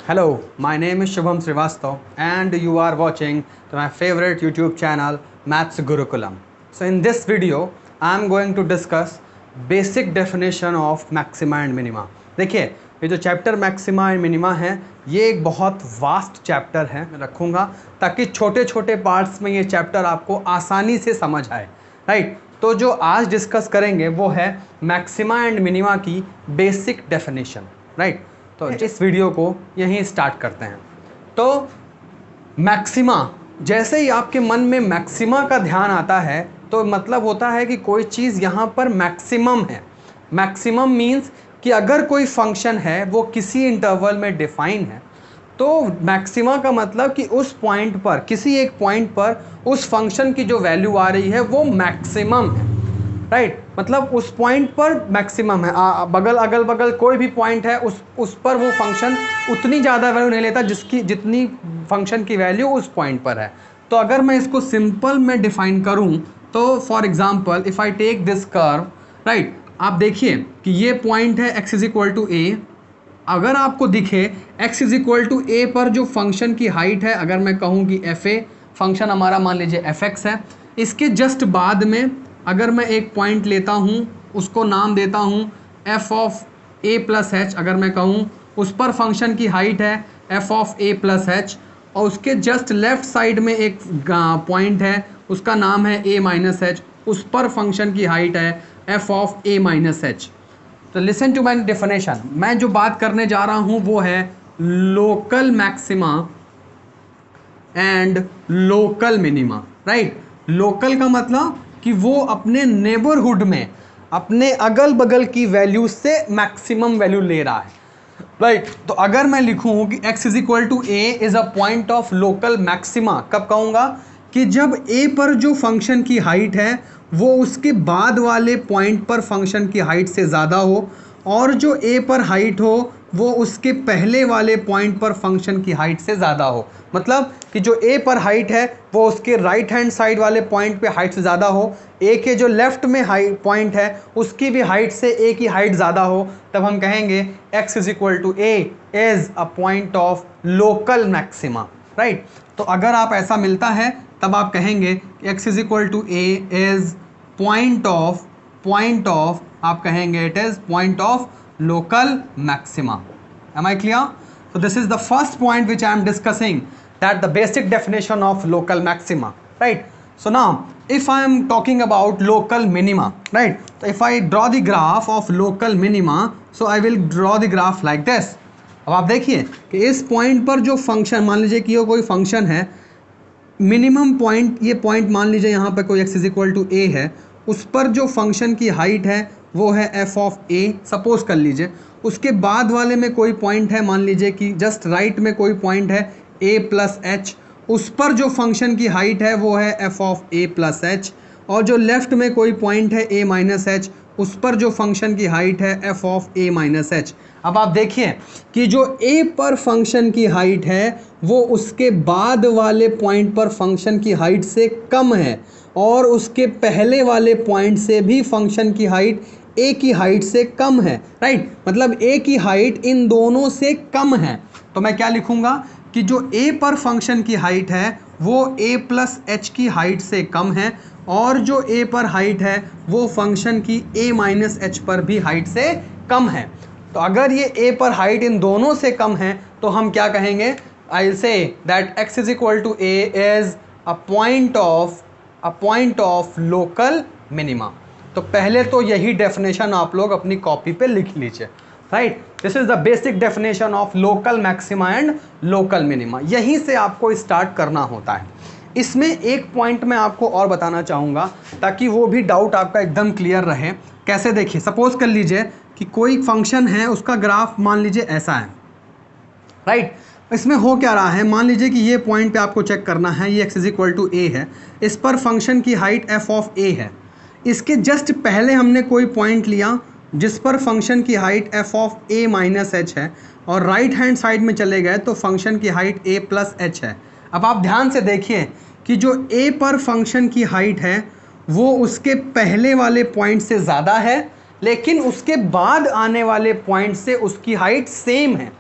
Hello, my name is Shubham Srivastav and you are watching my favorite YouTube channel Maths Gurukulam. So in this video, I am going to discuss basic definition of maxima and minima. देखिए ये जो chapter maxima and minima है ये एक बहुत vast chapter है, मैं रखूँगा ताकि छोटे छोटे पार्ट्स में ये चैप्टर आपको आसानी से समझ आए, राइट। तो जो आज डिस्कस करेंगे वो है मैक्सिमा एंड मिनिमा की बेसिक डेफिनेशन, राइट। तो इस वीडियो को यहीं स्टार्ट करते हैं। तो मैक्सिमा, जैसे ही आपके मन में मैक्सिमा का ध्यान आता है तो मतलब होता है कि कोई चीज़ यहाँ पर मैक्सिमम है। मैक्सिमम मीन्स कि अगर कोई फंक्शन है वो किसी इंटरवल में डिफाइन है तो मैक्सिमा का मतलब कि उस पॉइंट पर, किसी एक पॉइंट पर उस फंक्शन की जो वैल्यू आ रही है वो मैक्सिमम है, राइट। मतलब उस पॉइंट पर मैक्सिमम है। अगल बगल कोई भी पॉइंट है उस पर वो फंक्शन उतनी ज़्यादा वैल्यू नहीं लेता जितनी फंक्शन की वैल्यू उस पॉइंट पर है। तो अगर मैं इसको सिंपल में डिफाइन करूं तो for example if I take this curve, right, आप देखिए कि ये पॉइंट है x is equal to a. अगर आपको दिखे x is equal to a पर जो फंक्शन की हाइट है, अगर मैं कहूँ कि एफ ए फंक्शन हमारा मान लीजिए एफ एक्स है, इसके जस्ट बाद में अगर मैं एक पॉइंट लेता हूँ उसको नाम देता हूँ F of A plus H, अगर मैं कहूँ उस पर फंक्शन की हाइट है F of A plus H, और उसके जस्ट लेफ्ट साइड में एक पॉइंट है उसका नाम है ए माइनस एच, उस पर फंक्शन की हाइट है F of A minus H. तो लिसन टू माई डेफिनेशन, मैं जो बात करने जा रहा हूँ वो है local maxima and local minima, right. Local का मतलब कि वो अपने नेबरहुड में, अपने अगल बगल की वैल्यू से मैक्सिमम वैल्यू ले रहा है, राइट। तो अगर मैं लिखूँ कि x is equal to a is a point of local maxima, कब कहूँगा कि जब a पर जो फंक्शन की हाइट है वो उसके बाद वाले पॉइंट पर फंक्शन की हाइट से ज़्यादा हो, और जो a पर हाइट हो वो उसके पहले वाले पॉइंट पर फंक्शन की हाइट से ज़्यादा हो। मतलब कि जो a पर हाइट है वो उसके राइट हैंड साइड वाले पॉइंट पे हाइट से ज़्यादा हो, a के जो लेफ्ट में हाइट पॉइंट है उसकी भी हाइट से a की हाइट ज़्यादा हो, तब हम कहेंगे x is equal to a is a point of local maxima, right. तो अगर आप ऐसा मिलता है तब आप कहेंगे x is equal to a is point of आप कहेंगे it is point of local maxima. Am I clear? So this is the first point which I am discussing, that the basic definition of local maxima, right. So now if I am talking about local minima, right, so if I draw the graph of local minima, so I will draw the graph like this. अब आप देखिए कि इस point पर जो function, मान लीजिए कि ये कोई फंक्शन है, मिनिमम पॉइंट, ये पॉइंट मान लीजिए यहाँ पर कोई x इज इक्वल टू ए है, उस पर जो फंक्शन की हाइट है वो है एफ ऑफ ए, सपोज कर लीजिए। उसके बाद वाले में कोई पॉइंट है, मान लीजिए कि जस्ट राइट में कोई पॉइंट है ए प्लस एच, उस पर जो फंक्शन की हाइट है वो है F of A plus H, और जो लेफ्ट में कोई पॉइंट है ए माइनस एच, उस पर जो फंक्शन की हाइट है F of A minus H. अब आप देखिए कि जो ए पर फंक्शन की हाइट है वो उसके बाद वाले पॉइंट पर फंक्शन की हाइट से कम है, और उसके पहले वाले पॉइंट से भी फंक्शन की हाइट ए की हाइट से कम है, राइट। मतलब ए की हाइट इन दोनों से कम है। तो मैं क्या लिखूंगा कि जो ए पर फंक्शन की हाइट है वो ए प्लस एच की हाइट से कम है, और जो ए पर हाइट है वो फंक्शन की ए माइनस एच पर भी हाइट से कम है। तो अगर ये ए पर हाइट इन दोनों से कम है तो हम क्या कहेंगे, I will say that x is equal to a is a point of local minima. तो पहले तो यही डेफिनेशन आप लोग अपनी कॉपी पे लिख लीजिए, right. This is the basic definition of local maxima and local minima. यहीं से आपको स्टार्ट करना होता है। इसमें एक पॉइंट मैं आपको और बताना चाहूँगा ताकि वो भी डाउट आपका एकदम क्लियर रहे। कैसे, देखिए सपोज कर लीजिए कि कोई फंक्शन है, उसका ग्राफ मान लीजिए ऐसा है, राइट। इसमें हो क्या रहा है, मान लीजिए कि ये पॉइंट पे आपको चेक करना है, ये x इज इक्वल टू ए है, इस पर फंक्शन की हाइट f ऑफ a है। इसके जस्ट पहले हमने कोई पॉइंट लिया जिस पर फंक्शन की height f of a minus H है, और राइट हैंड साइड में चले गए तो फंक्शन की हाइट a प्लस एच है। अब आप ध्यान से देखिए कि जो a पर फंक्शन की हाइट है वो उसके पहले वाले पॉइंट से ज़्यादा है, लेकिन उसके बाद आने वाले पॉइंट से उसकी हाइट सेम है।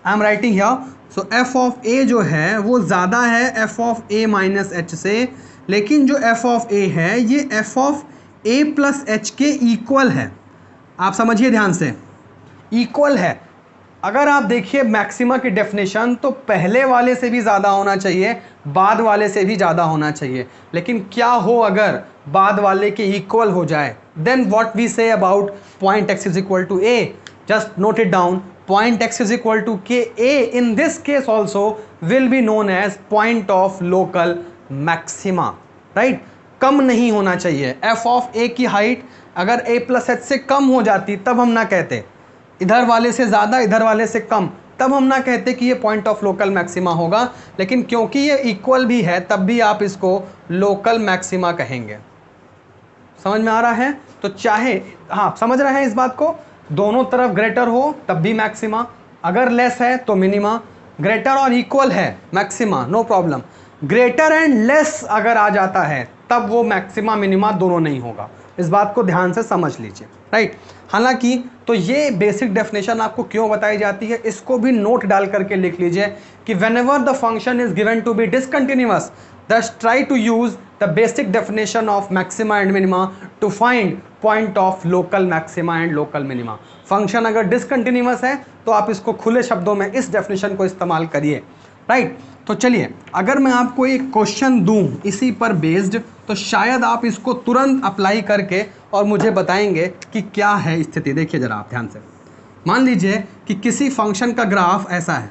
I am writing here, so F of A जो है वो ज़्यादा है F of A minus H से, लेकिन जो एफ ऑफ ए है ये F of A plus H के इक्वल है। आप समझिए ध्यान से, इक्वल है। अगर आप देखिए मैक्सिमा की डेफिनेशन तो पहले वाले से भी ज़्यादा होना चाहिए, बाद वाले से भी ज़्यादा होना चाहिए, लेकिन क्या हो अगर बाद वाले के इक्वल हो जाए, then what we say about point x is equal to a, just note it down, point x is equal to k, a in this case also will be known as point of local maxima, right? कम नहीं होना चाहिए। f of a की height अगर a plus H से कम हो जाती तब हम ना कहते, इधर वाले से ज़्यादा इधर वाले से कम, तब हम ना कहते कि ये पॉइंट ऑफ लोकल मैक्सिमा होगा, लेकिन क्योंकि ये इक्वल भी है तब भी आप इसको लोकल मैक्सिमा कहेंगे। समझ में आ रहा है? तो चाहे, हाँ समझ रहे हैं इस बात को, दोनों तरफ ग्रेटर हो तब भी मैक्सिमा, अगर लेस है तो मिनिमा, ग्रेटर और इक्वल है maxima no problem, greater and less अगर आ जाता है तब वो मैक्सिमा मिनिमा दोनों नहीं होगा। इस बात को ध्यान से समझ लीजिए, राइट। हालांकि तो ये बेसिक डेफिनेशन आपको क्यों बताई जाती है इसको भी नोट डाल करके लिख लीजिए कि whenever the function is given to be discontinuous, thus try to use the basic definition of maxima and minima to find point of local maxima and local minima। Function अगर डिसकंटिन्यूअस है तो आप इसको खुले शब्दों में इस डेफिनेशन को इस्तेमाल करिए, राइट। तो चलिए अगर मैं आपको एक क्वेश्चन दूं इसी पर बेस्ड, तो शायद आप इसको तुरंत अप्लाई करके और मुझे बताएंगे कि क्या है स्थिति। देखिए ज़रा आप ध्यान से, मान लीजिए कि किसी फंक्शन का ग्राफ ऐसा है,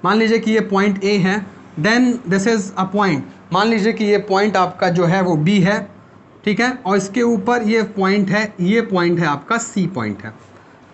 मान लीजिए कि ये पॉइंट ए है, then this is a point, मान लीजिए कि ये पॉइंट आपका जो है वो बी है, ठीक है, और इसके ऊपर ये पॉइंट है, ये पॉइंट है आपका सी पॉइंट है,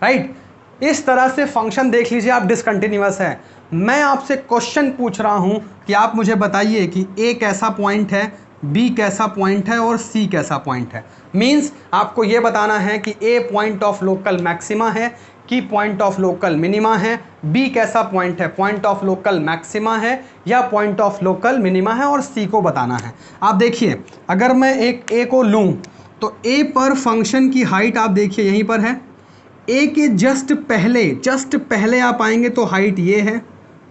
राइट। इस तरह से फंक्शन देख लीजिए आप डिसकंटिन्यूअस है। मैं आपसे क्वेश्चन पूछ रहा हूँ कि आप मुझे बताइए कि ए कैसा पॉइंट है, बी कैसा पॉइंट है और सी कैसा पॉइंट है। मीन्स आपको ये बताना है कि ए पॉइंट ऑफ लोकल मैक्सिमा है कि पॉइंट ऑफ लोकल मिनिमा है, बी कैसा पॉइंट है, पॉइंट ऑफ लोकल मैक्सिमा है या पॉइंट ऑफ लोकल मिनिमा है, और सी को बताना है। आप देखिए अगर मैं एक ए को लूँ तो ए पर फंक्शन की हाइट आप देखिए यहीं पर है, ए के जस्ट पहले आप आएंगे तो हाइट ये है,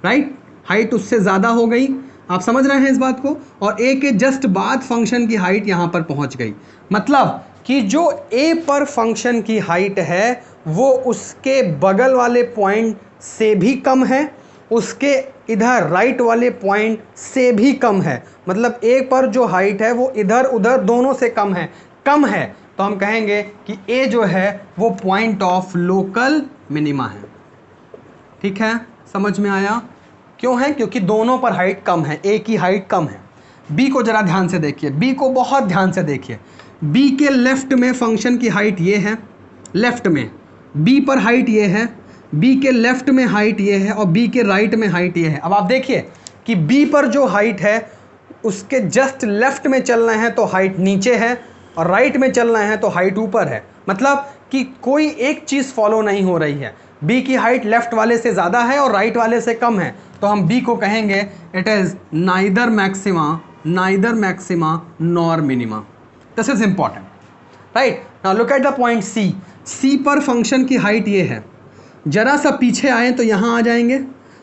राइट, हाइट उससे ज़्यादा हो गई, आप समझ रहे हैं इस बात को, और ए के जस्ट बाद फंक्शन की हाइट यहाँ पर पहुँच गई। मतलब कि जो ए पर फंक्शन की हाइट है वो उसके बगल वाले पॉइंट से भी कम है, उसके इधर राइट वाले पॉइंट से भी कम है। मतलब ए पर जो हाइट है वो इधर उधर दोनों से कम है, तो हम कहेंगे कि ए जो है वो पॉइंट ऑफ लोकल मिनिमा है। ठीक है, समझ में आया? क्यों है? क्योंकि दोनों पर हाइट कम है, ए की हाइट कम है। बी को ज़रा ध्यान से देखिए, बी को बहुत ध्यान से देखिए। बी के लेफ्ट में फंक्शन की हाइट ये है, लेफ्ट में बी पर हाइट ये है, बी के लेफ्ट में हाइट ये है और बी के राइट में हाइट ये है। अब आप देखिए कि बी पर जो हाइट है उसके जस्ट लेफ्ट में चलना है तो हाइट नीचे है और राइट में चलना है तो हाइट ऊपर है। मतलब कि कोई एक चीज़ फॉलो नहीं हो रही है। बी की हाइट लेफ्ट वाले से ज़्यादा है और राइट वाले से कम है, तो हम बी को कहेंगे it is neither maxima nor minima. This is important, right. Now look at the point C. C पर फंक्शन की हाइट ये है, जरा सा पीछे आए तो यहाँ आ जाएंगे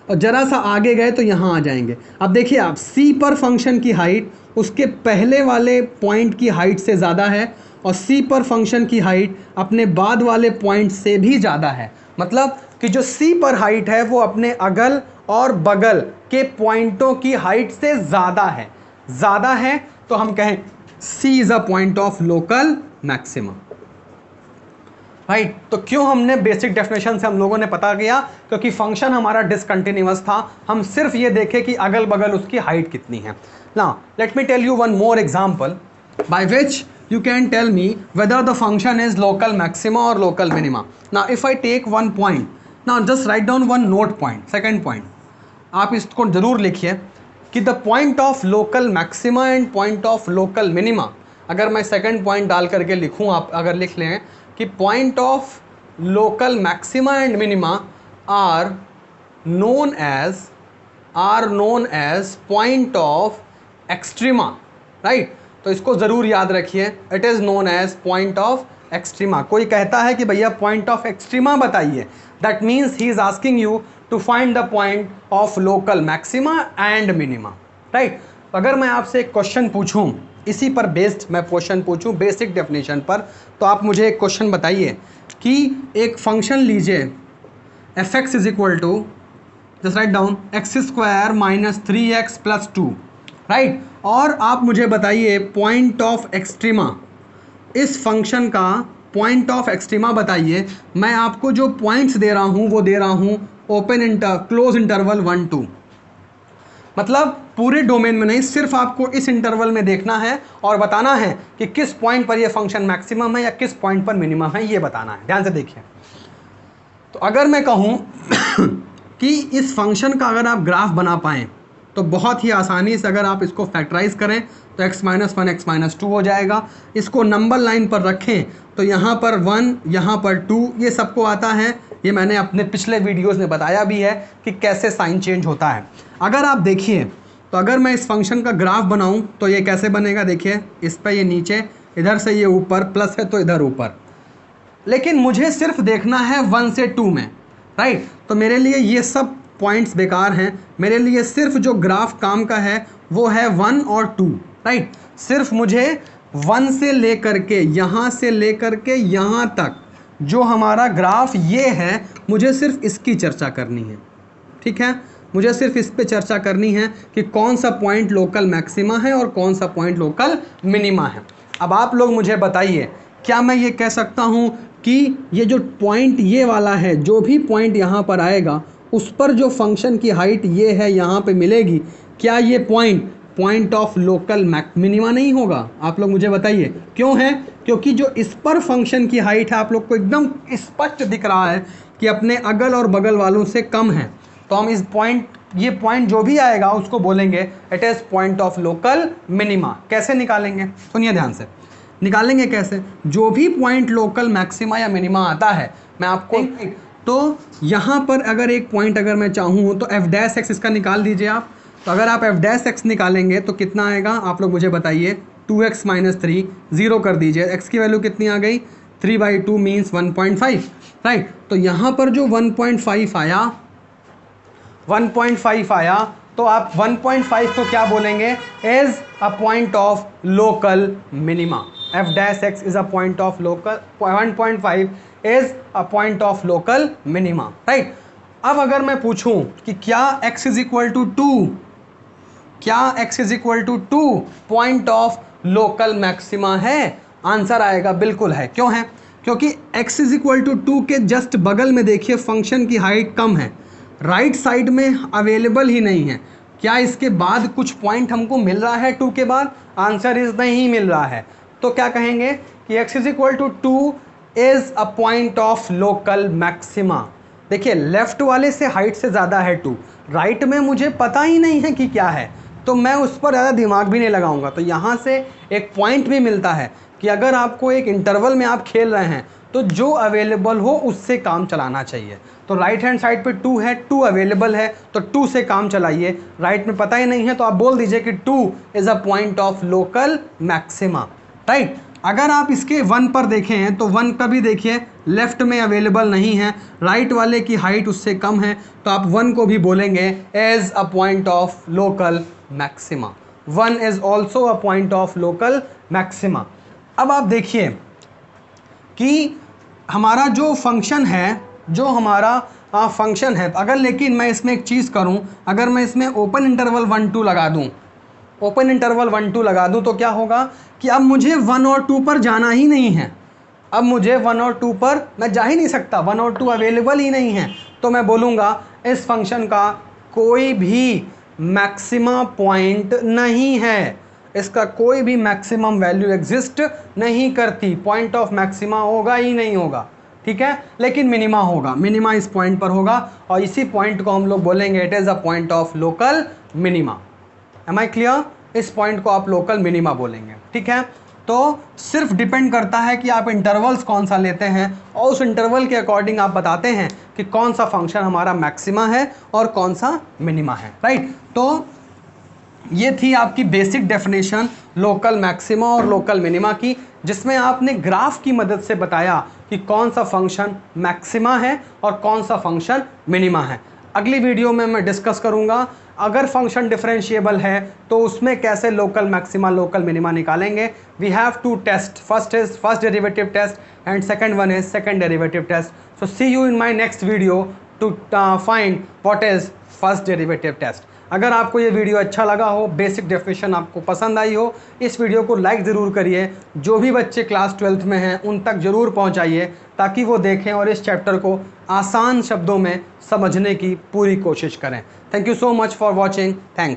और जरा सा आगे गए तो यहाँ आ जाएंगे। अब देखिए आप, सी पर फंक्शन की हाइट उसके पहले वाले पॉइंट की हाइट से ज़्यादा है और सी पर फंक्शन की हाइट अपने बाद वाले पॉइंट से भी ज़्यादा है। मतलब कि जो सी पर हाइट है वो अपने अगल और बगल के पॉइंटों की हाइट से ज़्यादा है, तो हम कहें C is a point of local maxima, right. तो क्यों हमने बेसिक डेफिनेशन से हम लोगों ने पता किया? क्योंकि फंक्शन हमारा डिसकंटिन्यूअस था, हम सिर्फ ये देखें कि अगल बगल उसकी हाइट कितनी है। Now let me tell you one more example by which you can tell me whether the function is local maxima or local minima. Now if I take one point, now just write down one note point, second point, आप इसको ज़रूर लिखिए कि the point of local maxima and point of local minima, अगर मैं second point डाल करके लिखूँ, आप अगर लिख लें कि point of local maxima and minima are known as point of extrema, right? तो इसको ज़रूर याद रखिए, it is known as point of extrema, कोई कहता है कि भैया पॉइंट ऑफ एक्सट्रीमा बताइए, that means he is asking you to find the point of local maxima and minima, right. अगर मैं आपसे एक क्वेश्चन पूछूं, इसी पर बेस्ड मैं क्वेश्चन पूछूं बेसिक डेफिनेशन पर, तो आप मुझे एक क्वेश्चन बताइए कि एक फंक्शन लीजिए f x is equal to, just write down, x square minus 3x plus 2, right, और आप मुझे बताइए पॉइंट ऑफ एक्सट्रीमा, इस फंक्शन का पॉइंट ऑफ एक्सट्रीमा बताइए। मैं आपको जो पॉइंट्स दे रहा हूँ वो दे रहा हूँ ओपन क्लोज इंटरवल 1 2, मतलब पूरे डोमेन में नहीं, सिर्फ आपको इस इंटरवल में देखना है और बताना है कि किस पॉइंट पर ये फंक्शन मैक्सिमम है या किस पॉइंट पर मिनिमम है, ये बताना है। ध्यान से देखिए, तो अगर मैं कहूँ कि इस फंक्शन का अगर आप ग्राफ बना पाएँ तो बहुत ही आसानी से अगर आप इसको फैक्टराइज करें तो x-1 x-2 हो जाएगा। इसको नंबर लाइन पर रखें तो यहाँ पर 1, यहाँ पर 2, ये सबको आता है, ये मैंने अपने पिछले वीडियोस में बताया भी है कि कैसे साइन चेंज होता है। अगर आप देखिए तो अगर मैं इस फंक्शन का ग्राफ बनाऊं तो ये कैसे बनेगा, देखिए इस पर ये नीचे, इधर से ये ऊपर, प्लस है तो इधर ऊपर, लेकिन मुझे सिर्फ देखना है 1 से 2 में, राइट। तो मेरे लिए ये सब पॉइंट्स बेकार हैं, मेरे लिए सिर्फ जो ग्राफ काम का है वो है 1 और 2, राइट। सिर्फ मुझे 1 से लेकर के यहाँ से लेकर के यहाँ तक जो हमारा ग्राफ ये है, मुझे सिर्फ इसकी चर्चा करनी है, ठीक है। मुझे सिर्फ इस पे चर्चा करनी है कि कौन सा पॉइंट लोकल मैक्सिमा है और कौन सा पॉइंट लोकल मिनिमा है। अब आप लोग मुझे बताइए, क्या मैं ये कह सकता हूँ कि ये जो पॉइंट ये वाला है, जो भी पॉइंट यहाँ पर आएगा उस पर जो फंक्शन की हाइट ये है यहाँ पे मिलेगी, क्या ये पॉइंट ऑफ लोकल मिनिमा नहीं होगा? आप लोग मुझे बताइए क्यों है? क्योंकि जो इस पर फंक्शन की हाइट है आप लोग को एकदम स्पष्ट दिख रहा है कि अपने अगल और बगल वालों से कम है, तो हम इस ये पॉइंट जो भी आएगा उसको बोलेंगे it is point of local minima. कैसे निकालेंगे? सुनिए ध्यान से, निकालेंगे कैसे? जो भी पॉइंट लोकल मैक्सिमा या मिनिमा आता है मैं आपको, तो यहाँ पर अगर एक पॉइंट अगर मैं चाहूँ तो एफ डैश एक्स इसका निकाल दीजिए आप। तो अगर आप एफ डैश एक्स निकालेंगे तो कितना आएगा आप लोग मुझे बताइए, 2x - 3, 0 कर दीजिए, x की वैल्यू कितनी आ गई, 3/2 मीन्स 1.5, राइट। तो यहाँ पर जो 1.5 आया, 1.5 आया, तो आप 1.5 को क्या बोलेंगे? Is a point of local minima. F dash x is a point of local, 1.5 is a point of local minima, right. अब अगर मैं पूछूं कि क्या x इज इक्वल टू 2, क्या x is equal to 2 point of local maxima है? Answer आएगा बिल्कुल है। क्यों है? क्योंकि x इज इक्वल टू 2 के जस्ट बगल में देखिए फंक्शन की हाइट कम है, राइट साइड में अवेलेबल ही नहीं है। क्या इसके बाद कुछ पॉइंट हमको मिल रहा है 2 के बाद? आंसर इज नहीं मिल रहा है। तो क्या कहेंगे कि x is equal to 2 is a point of local maxima. देखिए लेफ्ट वाले से हाइट से ज़्यादा है 2, राइट में मुझे पता ही नहीं है कि क्या है, तो मैं उस पर ज़्यादा दिमाग भी नहीं लगाऊंगा। तो यहाँ से एक पॉइंट भी मिलता है कि अगर आपको एक इंटरवल में आप खेल रहे हैं तो जो अवेलेबल हो उससे काम चलाना चाहिए। तो राइट हैंड साइड पे 2 है, 2 अवेलेबल है तो 2 से काम चलाइए। राइट में पता ही नहीं है तो आप बोल दीजिए कि 2 is a point of local maxima, right. अगर आप इसके 1 पर देखें तो 1 का भी देखिए लेफ्ट में अवेलेबल नहीं है, राइट वाले की हाइट उससे कम है, तो आप 1 को भी बोलेंगे as a point of local maxima. 1 is also a point of local maxima. अब आप देखिए कि हमारा जो फंक्शन है, जो हमारा फंक्शन है, अगर लेकिन मैं इसमें एक चीज़ करूं, अगर मैं इसमें ओपन इंटरवल 1 2 लगा दूं, ओपन इंटरवल 1 2 लगा दूं, तो क्या होगा कि अब मुझे 1 और 2 पर जाना ही नहीं है। अब मुझे 1 और 2 पर मैं जा ही नहीं सकता, 1 और 2 अवेलेबल ही नहीं है। तो मैं बोलूँगा इस फंक्शन का कोई भी मैक्सिमा पॉइंट नहीं है, इसका कोई भी मैक्सिमम वैल्यू एग्जिस्ट नहीं करती, पॉइंट ऑफ मैक्सिमा होगा ही नहीं होगा, ठीक है। लेकिन मिनिमा होगा, मिनिमा इस पॉइंट पर होगा और इसी पॉइंट को हम लोग बोलेंगे it is a point of local minima. Am I clear? इस पॉइंट को आप लोकल मिनिमा बोलेंगे, ठीक है। तो सिर्फ डिपेंड करता है कि आप इंटरवल्स कौन सा लेते हैं और उस इंटरवल के अकॉर्डिंग आप बताते हैं कि कौन सा फंक्शन हमारा मैक्सिमा है और कौन सा मिनिमा है, राइट। तो ये थी आपकी बेसिक डेफिनेशन लोकल मैक्सिमा और लोकल मिनिमा की, जिसमें आपने ग्राफ की मदद से बताया कि कौन सा फंक्शन मैक्सिमा है और कौन सा फंक्शन मिनिमा है। अगली वीडियो में मैं डिस्कस करूंगा अगर फंक्शन डिफरेंशिएबल है तो उसमें कैसे लोकल मैक्सिमा लोकल मिनिमा निकालेंगे। We have to test, first is first derivative test and second one is second derivative test. So see you in my next video to find what is first derivative test. अगर आपको ये video अच्छा लगा हो, basic definition आपको पसंद आई हो, इस वीडियो को लाइक ज़रूर करिए। जो भी बच्चे क्लास 12th में हैं उन तक ज़रूर पहुंचाइए ताकि वो देखें और इस चैप्टर को आसान शब्दों में समझने की पूरी कोशिश करें। Thank you so much for watching. Thanks.